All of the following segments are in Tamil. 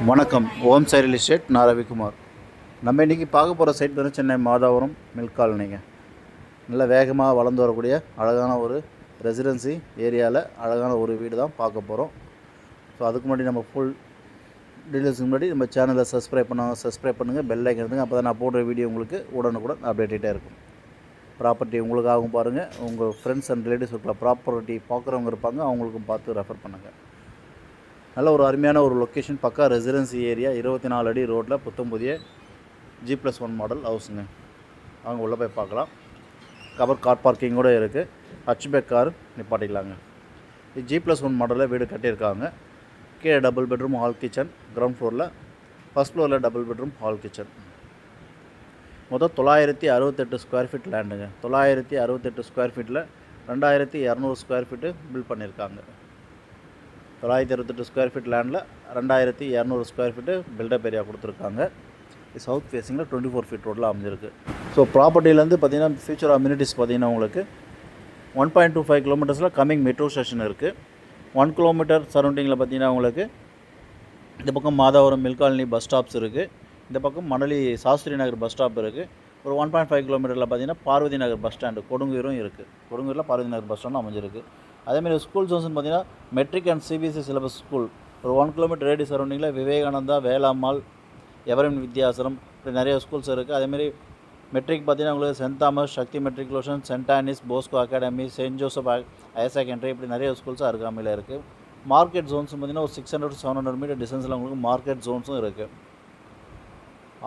வணக்கம். ஓம் சாய் ரியல் எஸ்டேட். நான் ரவிக்குமார். நம்ம இன்றைக்கி பார்க்க போகிற சைட் வந்து சென்னை மாதாவரம் மில்க் காலனிங்க. நல்ல வேகமாக வளர்ந்து வரக்கூடிய அழகான ஒரு ரெசிடென்சி ஏரியாவில் அழகான ஒரு வீடு தான் பார்க்க போகிறோம். ஸோ அதுக்கு முன்னாடி நம்ம ஃபுல் டீட்டெயில்ஸுக்கு முன்னாடி நம்ம சேனலை சப்ஸ்கிரைப் பண்ணுங்கள், பெல் ஐக்கன் எடுத்துங்க. அப்போ தான் நான் போடுற வீடியோ உங்களுக்கு உடனுக்குடன் அப்டேட்டாக இருக்கும். ப்ராப்பர்ட்டி உங்களுக்காகவும் பாருங்கள், உங்கள் ஃப்ரெண்ட்ஸ் அண்ட் ரிலேட்டிவ்ஸ் இருக்கிற ப்ராப்பர்ட்டி பார்க்குறவங்க இருப்பாங்க, அவங்களுக்கும் பார்த்து ரெஃபர் பண்ணுங்கள். நல்ல ஒரு அருமையான ஒரு லொக்கேஷன், பக்கா ரெசிடென்சி ஏரியா, 24 அடி ரோட்டில் புத்தம் புதிய G+1 மாடல் ஹவுஸுங்க. அவங்க உள்ளே போய் பார்க்கலாம். கார் பார்க்கிங் கூட இருக்குது. ஹட்ச்பேக் கார் நிப்பாட்டிக்கலாங்க. இது G+1 மாடலில் வீடு கட்டியிருக்காங்க. கீழே double bedroom hall kitchen, ground ஃப்ளோரில், ஃபஸ்ட் ஃப்ளோரில் டபுள் பெட்ரூம் ஹால் கிச்சன். மொத்தம் 968 ஸ்கொயர் ஃபீட் லேண்டுங்க. 968 ஸ்கொயர் ஃபீட்டில் 2200 ஸ்கொயர் ஃபீட்டு பில்ட் பண்ணியிருக்காங்க. 968 ஸ்கொயர் ஃபீட் லேண்டில் 2200 ஸ்கொயர் ஃபீட்டு பில்டப் ஏரியா கொடுத்துருக்காங்க. சவுத் ஃபேஸிங்கில் 24 ஃபீட் ரோட்டில் அமைஞ்சிருக்கு. ஸோ ப்ராப்பர்ட்டிலேருந்து பார்த்திங்கன்னா ஃபியூச்சர் அம்யூனிட்டிஸ் பார்த்திங்கன்னா உங்களுக்கு 1.25 கிலோமீட்டர்ஸில் கம்மிங் மெட்ரோ ஸ்டேஷன் இருக்குது. 1 கிலோமீட்டர் சரௌண்டிங்கில் பார்த்திங்கன்னா உங்களுக்கு இந்த பக்கம் Madhavaram milk colony bus stops இருக்குது. இந்த பக்கம் மணலி சாஸ்திரி நகர் பஸ் ஸ்டாப் இருக்குது. ஒரு 1.5 கிலோமீட்டரில் பார்த்திங்கன்னா பார்வதி நகர் பஸ் ஸ்டாண்டு கொடுங்கூரும் இருக்குது. கொடுங்கூரில் பார்வதி நகர் பஸ் ஸ்டாண்டும் அமைஞ்சிருக்கு. அதேமாதிரி ஸ்கூல் ஜோன்ஸ்னு பார்த்திங்கன்னா matric and CBSE syllabus school ஒரு 1 கிலோமீட்டர் ரேடியஸ் சரௌண்டிங்கில் விவேகானந்தா, வேளாம்மாள், எவரென் வித்யாசரம், இப்படி நிறைய ஸ்கூல்ஸ் இருக்குது. அதேமாதிரி மெட்ரிக் பார்த்திங்கன்னா உங்களுக்கு Saint Thomas, Sakthi matriculation, Saint Anne's, Bosco academy, Saint Joseph higher secondary, இப்படி நிறைய ஸ்கூல்ஸ் அருகாமையில் இருக்குது. மார்க்கெட் ஜோன்ஸ் பார்த்திங்கன்னா ஒரு 600 to 700 மீட்டர் டிஸ்டன்ஸில் உங்களுக்கு மார்க்கெட் ஜோன்ஸும் இருக்குது.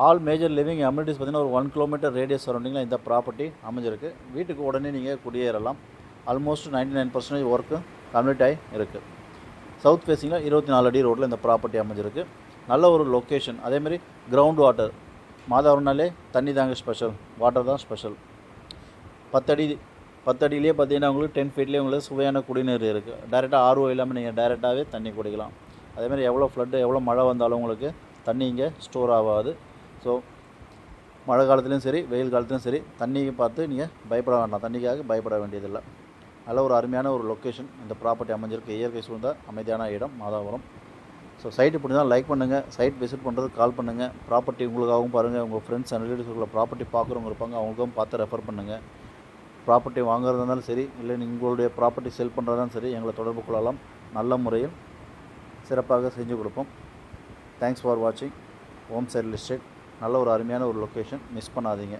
ஆல் மேஜர் லிவிங் அம்யூனிட்டிஸ் பார்த்திங்கன்னா ஒரு 1 கிலோமீட்டர் ரேடியஸ் சரௌண்டிங்கில் இந்த ப்ராப்பர்ட்டி அமைஞ்சிருக்கு. வீட்டுக்கு உடனே நீங்கள் குடியேறலாம். ஆல்மோஸ்ட் 99% ஒர்க்கு கம்ப்ளீட் ஆகி இருக்குது. சவுத் ஃபேஸிங்கில் 24 அடி ரோட்டில் இந்த ப்ராப்பர்ட்டி அமைஞ்சிருக்கு. நல்ல ஒரு லொக்கேஷன். அதேமாதிரி கிரவுண்ட் வாட்டர், மாதாவரம்னாலே தண்ணி தாங்க ஸ்பெஷல், வாட்டர் தான் ஸ்பெஷல். 10 அடியிலே பார்த்தீங்கன்னா உங்களுக்கு 10 ஃபீட்லேயே உங்களுக்கு சுவையான குடிநீர் இருக்குது. டைரெக்டாக ஆர்ஓ இல்லாமல் நீங்கள் டைரெக்டாகவே தண்ணி குடிக்கலாம். அதேமாதிரி எவ்வளோ ஃப்ளட்டு எவ்வளோ மழை வந்தாலும் உங்களுக்கு தண்ணி இங்கே ஸ்டோர் ஆகாது. ஸோ மழை காலத்துலேயும் சரி, வெயில் காலத்துலையும் சரி, தண்ணியை பார்த்து நீங்கள் பயப்பட வேண்டாம், தண்ணிக்காக பயப்பட வேண்டியதில்லை. நல்ல ஒரு அருமையான ஒரு லொக்கேஷன் இந்த ப்ராப்பர்ட்டி அமைஞ்சிருக்கு. இயற்கை சூழ்ந்த அமைதியான இடம் மாதாவரம். ஸோ சைட்டு பிடிச்சா லைக் பண்ணுங்கள், சைட் விசிட் பண்ணுறதுக்கு கால் பண்ணுங்கள். ப்ராப்பர்ட்டி உங்களுக்காகவும் பாருங்கள், உங்கள் ஃப்ரெண்ட்ஸ் அண்ட் ரிலேட்டிவ்ஸ் ப்ராப்பர்ட்டி பார்க்குறவங்க இருப்பாங்க, அவங்களுக்கும் பார்த்து ரெஃபர் பண்ணுங்கள். ப்ராப்பர்ட்டி வாங்குறதா இருந்தாலும் சரி, இல்லை உங்களுடைய ப்ராப்பர்ட்டி செல் பண்ணுறதாலும் சரி, எங்களை தொடர்பு கொள்ளலாம். நல்ல முறையில் சிறப்பாக செஞ்சு கொடுப்போம். தேங்க்ஸ் ஃபார் வாட்சிங். ஓம் சாய் ரியல் எஸ்டேட். நல்ல ஒரு அருமையான ஒரு லொக்கேஷன், மிஸ் பண்ணாதீங்க.